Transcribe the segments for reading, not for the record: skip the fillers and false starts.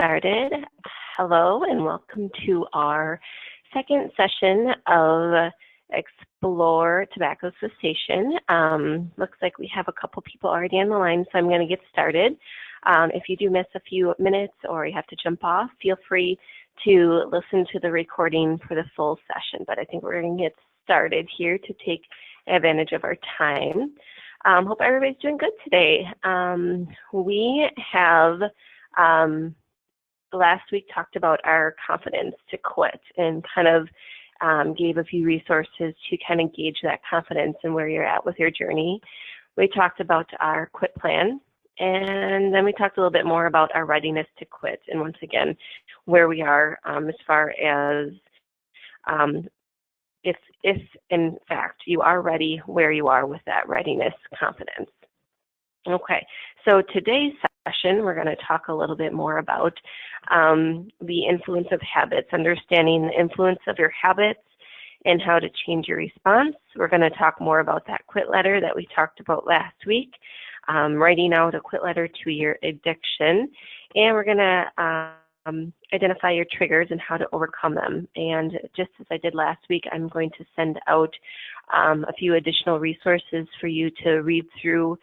started. Hello and welcome to our second session of Explore Tobacco Cessation. Looks like we have a couple people already on the line, so I'm going to get started. If you do miss a few minutes or you have to jump off, feel free to listen to the recording for the full session, but I think we're going to get started here to take advantage of our time. Hope everybody's doing good today. We have last week talked about our confidence to quit and kind of gave a few resources to kind of gauge that confidence and where you're at with your journey. We talked about our quit plan, and then we talked a little bit more about our readiness to quit, and once again, where we are as far as if in fact you are ready, where you are with that readiness confidence. Okay, so today's session, we're going to talk a little bit more about the influence of habits, understanding the influence of your habits and how to change your response. We're going to talk more about that quit letter that we talked about last week, writing out a quit letter to your addiction, and we're going to identify your triggers and how to overcome them. And just as I did last week, I'm going to send out a few additional resources for you to read through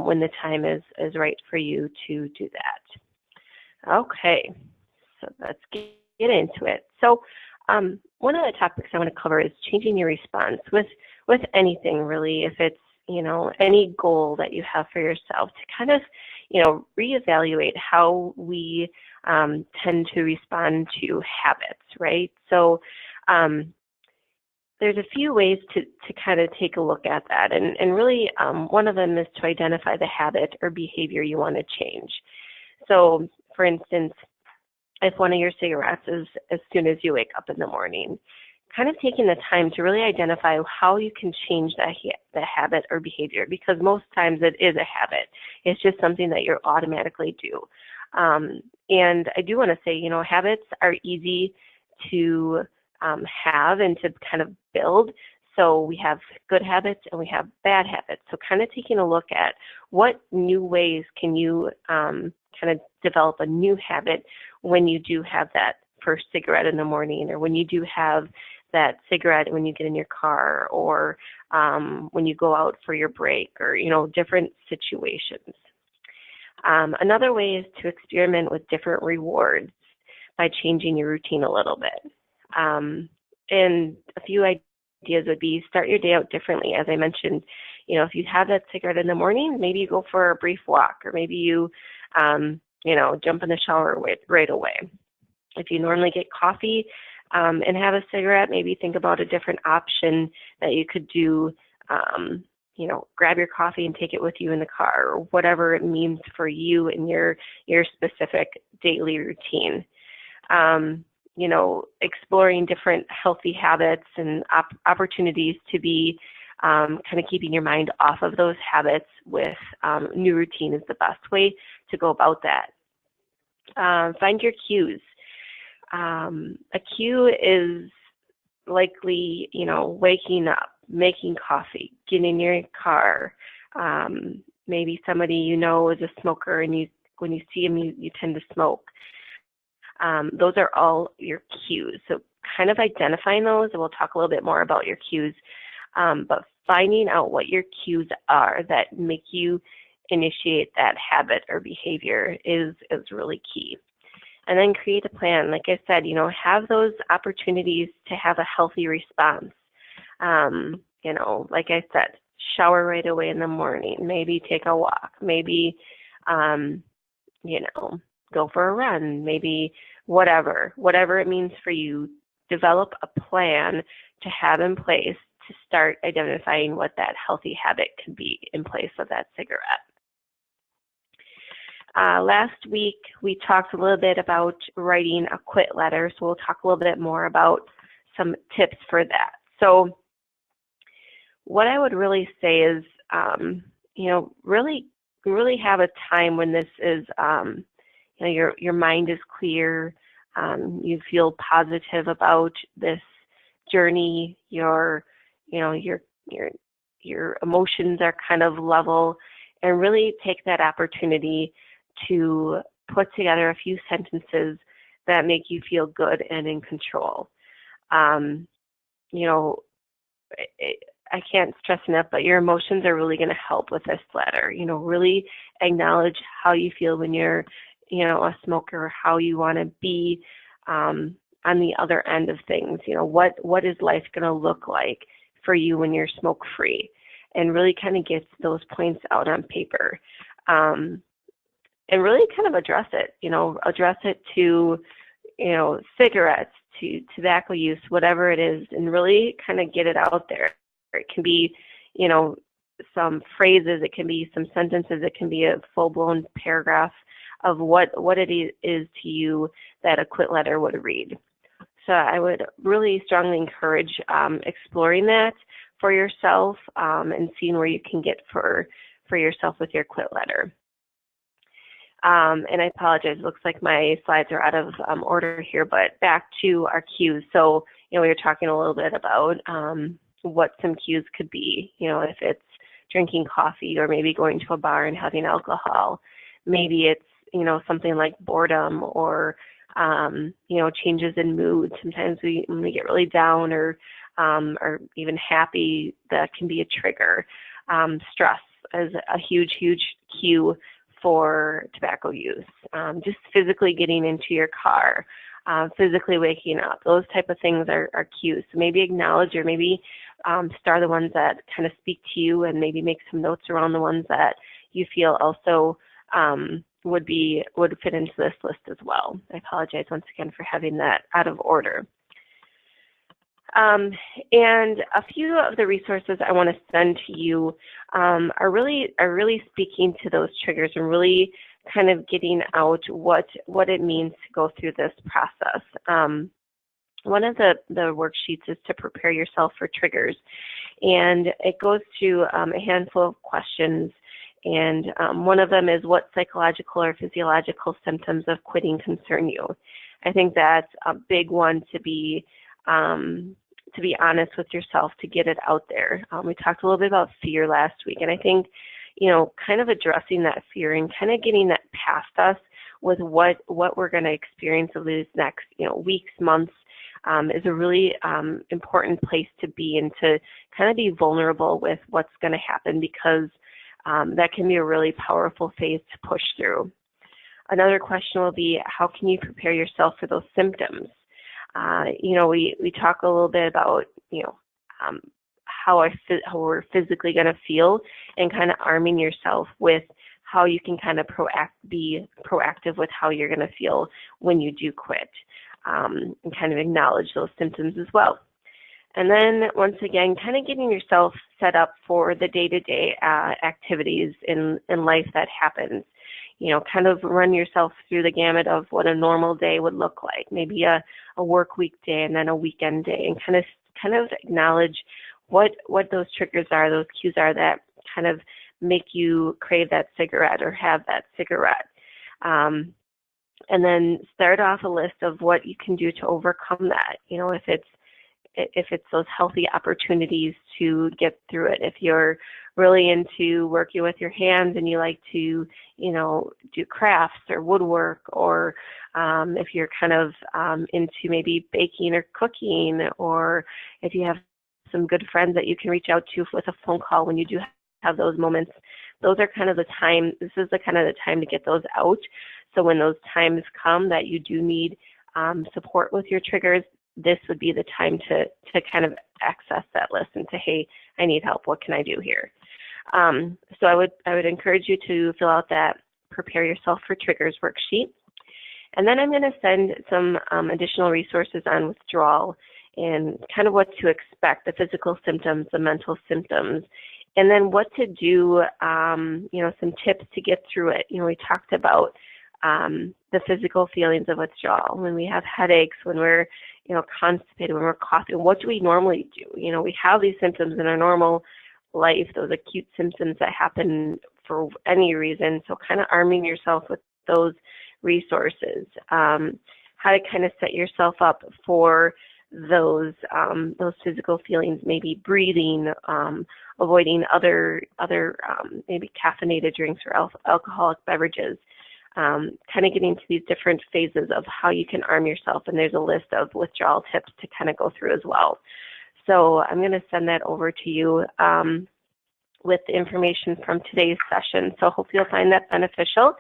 when the time is right for you to do that. Okay, so let's get into it. So one of the topics I want to cover is changing your response with anything really, if it's, you know, any goal that you have for yourself, to kind of, you know, reevaluate how we tend to respond to habits, right? So there's a few ways to kind of take a look at that. And really one of them is to identify the habit or behavior you want to change. So for instance, if one of your cigarettes is as soon as you wake up in the morning, kind of taking the time to really identify how you can change the habit or behavior, because most times it is a habit. It's just something that you automatically do. And I do want to say, you know, habits are easy to have and to kind of build. So we have good habits and we have bad habits. So kind of taking a look at what new ways can you kind of develop a new habit when you do have that first cigarette in the morning, or when you do have that cigarette when you get in your car, or when you go out for your break, or, you know, different situations. Another way is to experiment with different rewards by changing your routine a little bit. And a few ideas would be start your day out differently. As I mentioned, you know, if you have that cigarette in the morning, maybe you go for a brief walk, or maybe you, you know, jump in the shower right away. If you normally get coffee and have a cigarette, maybe think about a different option that you could do. You know, grab your coffee and take it with you in the car, or whatever it means for you and your specific daily routine. You know, exploring different healthy habits and opportunities to be kind of keeping your mind off of those habits with new routine is the best way to go about that. Find your cues. A cue is likely, you know, waking up, making coffee, getting in your car. Maybe somebody you know is a smoker, and when you see them, you tend to smoke. Those are all your cues. So kind of identifying those, and we'll talk a little bit more about your cues, but finding out what your cues are that make you initiate that habit or behavior is really key. And then create a plan. Like I said, you know, have those opportunities to have a healthy response. You know, like I said, shower right away in the morning, maybe take a walk, maybe, you know, go for a run, maybe whatever it means for you. Develop a plan to have in place to start identifying what that healthy habit can be in place of that cigarette. Last week, we talked a little bit about writing a quit letter, so we'll talk a little bit more about some tips for that. So what I would really say is, you know, really have a time when this is, you know, your mind is clear, you feel positive about this journey, your emotions are kind of level, and really take that opportunity to put together a few sentences that make you feel good and in control. You know, I can't stress enough, but your emotions are really going to help with this letter. You know, really acknowledge how you feel when you're, you know, a smoker, how you want to be on the other end of things. You know, what is life going to look like for you when you're smoke free, and really kind of get those points out on paper, and really kind of address it. You know, address it to, you know, cigarettes, to tobacco use, whatever it is, and really kind of get it out there. It can be, you know, some phrases, it can be some sentences, it can be a full-blown paragraph of what it is to you that a quit letter would read. So I would really strongly encourage exploring that for yourself and seeing where you can get for yourself with your quit letter. And I apologize, it looks like my slides are out of order here, but back to our cues. So, you know, we were talking a little bit about what some cues could be, you know, if it's drinking coffee or maybe going to a bar and having alcohol. Maybe it's, you know, something like boredom or, you know, changes in mood. Sometimes when we get really down or even happy, that can be a trigger. Stress is a huge, huge cue for tobacco use. Just physically getting into your car, physically waking up, those type of things are cues. So maybe acknowledge or maybe star the ones that kind of speak to you, and maybe make some notes around the ones that you feel also would fit into this list as well. I apologize once again for having that out of order. And a few of the resources I want to send to you are really speaking to those triggers and really kind of getting out what it means to go through this process. One of the worksheets is to prepare yourself for triggers, and it goes through a handful of questions. And one of them is, what psychological or physiological symptoms of quitting concern you? I think that's a big one to be honest with yourself, to get it out there. We talked a little bit about fear last week, and I think, you know, kind of addressing that fear and kind of getting that past us with what we're going to experience over these next, you know, weeks, months, is a really important place to be, and to kind of be vulnerable with what's going to happen, because that can be a really powerful phase to push through. Another question will be, how can you prepare yourself for those symptoms? You know, we talk a little bit about, you know, how we're physically going to feel, and kind of arming yourself with how you can kind of be proactive with how you're going to feel when you do quit, and kind of acknowledge those symptoms as well. And then once again, kind of getting yourself set up for the day-to-day activities in life that happens. You know, kind of run yourself through the gamut of what a normal day would look like, maybe a work week day and then a weekend day, and kind of acknowledge what those triggers are, those cues are that kind of make you crave that cigarette or have that cigarette. And then start off a list of what you can do to overcome that. You know, if it's those healthy opportunities to get through it. If you're really into working with your hands and you like to, you know, do crafts or woodwork, or if you're kind of into maybe baking or cooking, or if you have some good friends that you can reach out to with a phone call when you do have those moments, those are kind of the time, this is the kind of the time to get those out. So when those times come that you do need support with your triggers, this would be the time to kind of access that list and say, hey, I need help. What can I do here? So I would encourage you to fill out that prepare yourself for triggers worksheet. And then I'm going to send some additional resources on withdrawal and kind of what to expect, the physical symptoms, the mental symptoms, and then what to do, you know, some tips to get through it. You know, we talked about the physical feelings of withdrawal, when we have headaches, when we're, you know, constipated, when we're coughing. What do we normally do? You know, we have these symptoms in our normal life, those acute symptoms that happen for any reason. So kind of arming yourself with those resources, how to kind of set yourself up for those physical feelings, maybe breathing, avoiding other maybe caffeinated drinks or alcoholic beverages. kind of getting to these different phases of how you can arm yourself. And there's a list of withdrawal tips to kind of go through as well. So I'm going to send that over to you with the information from today's session. So hopefully you'll find that beneficial.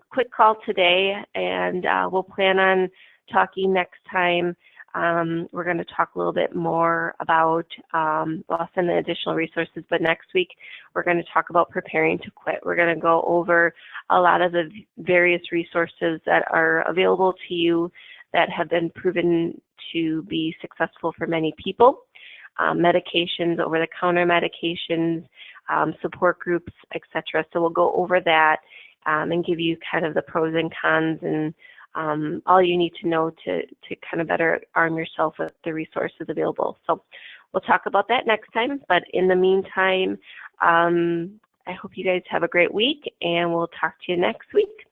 Quick call today, and we'll plan on talking next time. We're going to talk a little bit more about, well, I'll send the additional resources, but next week we're going to talk about preparing to quit. We're going to go over a lot of the various resources that are available to you that have been proven to be successful for many people. Medications, over-the-counter medications, support groups, etc. So we'll go over that and give you kind of the pros and cons and all you need to know to kind of better arm yourself with the resources available. So we'll talk about that next time. But in the meantime, I hope you guys have a great week, and we'll talk to you next week.